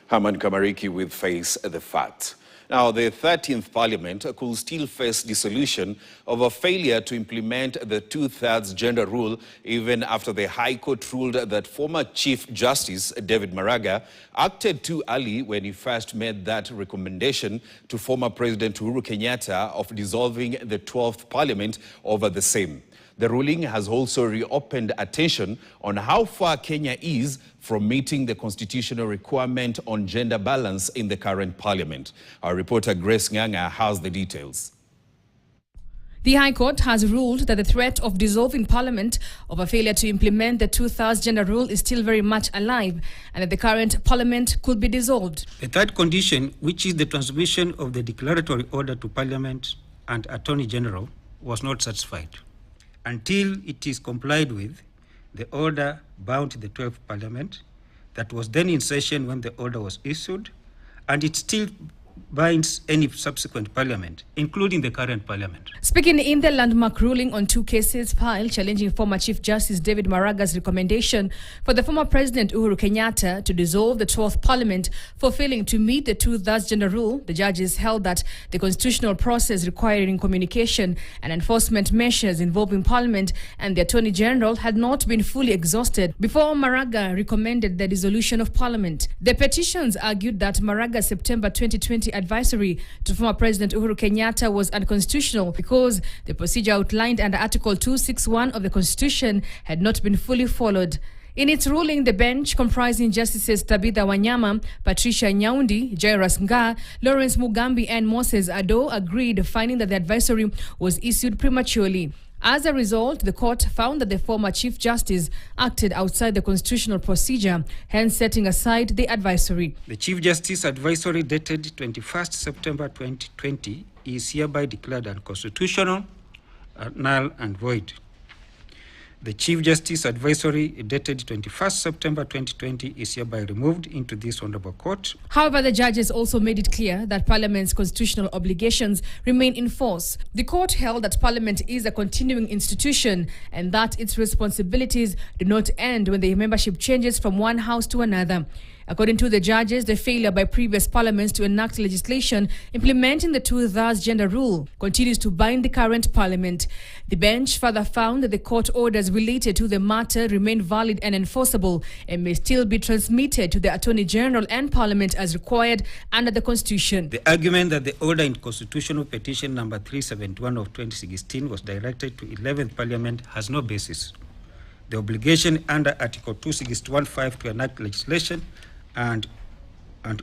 Herman Kamariki with Face the Facts. Now, the 13th Parliament could still face dissolution over failure to implement the two-thirds gender rule, even after the High Court ruled that former Chief Justice David Maraga acted too early when he first made that recommendation to former President Uhuru Kenyatta of dissolving the 12th Parliament over the same. The ruling has also reopened attention on how far Kenya is from meeting the constitutional requirement on gender balance in the current parliament. Our reporter Grace Nganga has the details. The High Court has ruled that the threat of dissolving Parliament over failure to implement the two-thirds gender rule is still very much alive, and that the current Parliament could be dissolved. The third condition, which is the transmission of the declaratory order to Parliament and Attorney General, was not satisfied. Until it is complied with, the order bound the 12th Parliament that was then in session when the order was issued, and it still binds any subsequent parliament, including the current parliament. Speaking in the landmark ruling on two cases filed challenging former Chief Justice David Maraga's recommendation for the former President Uhuru Kenyatta to dissolve the 12th Parliament for failing to meet the two-thirds gender rule, the judges held that the constitutional process requiring communication and enforcement measures involving Parliament and the Attorney General had not been fully exhausted before Maraga recommended the dissolution of Parliament. The petitions argued that Maraga's September 2020 advisory to former President Uhuru Kenyatta was unconstitutional because the procedure outlined under Article 261 of the Constitution had not been fully followed. In its ruling, the bench, comprising Justices Tabitha Wanyama, Patricia Nyaundi, Jairus Nga, Lawrence Mugambi and Moses Ado, agreed, finding that the advisory was issued prematurely. As a result, the court found that the former Chief Justice acted outside the constitutional procedure, hence setting aside the advisory. The Chief Justice advisory dated 21st September 2020 is hereby declared unconstitutional, null and void. The Chief Justice advisory dated 21st September 2020 is hereby removed into this honorable court. However, the judges also made it clear that Parliament's constitutional obligations remain in force. The court held that Parliament is a continuing institution and that its responsibilities do not end when the membership changes from one house to another. According to the judges, the failure by previous parliaments to enact legislation implementing the two-thirds gender rule continues to bind the current parliament. The bench further found that the court orders related to the matter remain valid and enforceable and may still be transmitted to the Attorney General and Parliament as required under the Constitution. The argument that the order in Constitutional Petition number 371 of 2016 was directed to 11th Parliament has no basis. The obligation under Article 261(5) to enact legislation and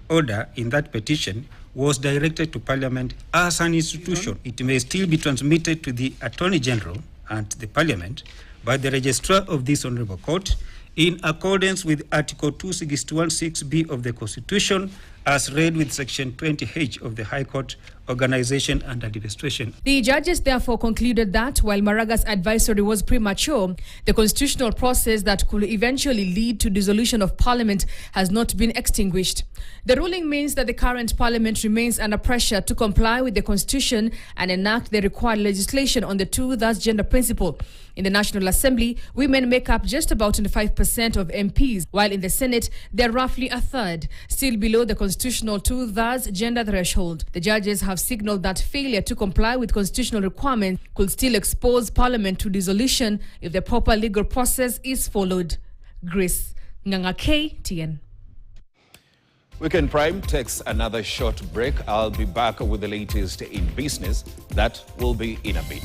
order in that petition was directed to Parliament as an institution. It may still be transmitted to the Attorney General and the Parliament by the Registrar of this Honourable Court in accordance with Article 261(6)(b) of the Constitution as read with Section 20H of the High Court Organization and Administration. The judges therefore concluded that while Maraga's advisory was premature, the constitutional process that could eventually lead to dissolution of Parliament has not been extinguished. The ruling means that the current Parliament remains under pressure to comply with the Constitution and enact the required legislation on the two-thirds gender principle. In the National Assembly, women make up just about 25% of MPs, while in the Senate, they're roughly a third, still below the constitutional two-thirds gender threshold. The judges have signaled that failure to comply with constitutional requirements could still expose Parliament to dissolution if the proper legal process is followed. Grace Nganga, KTN. Weekend Prime takes another short break. I'll be back with the latest in business. That will be in a bit.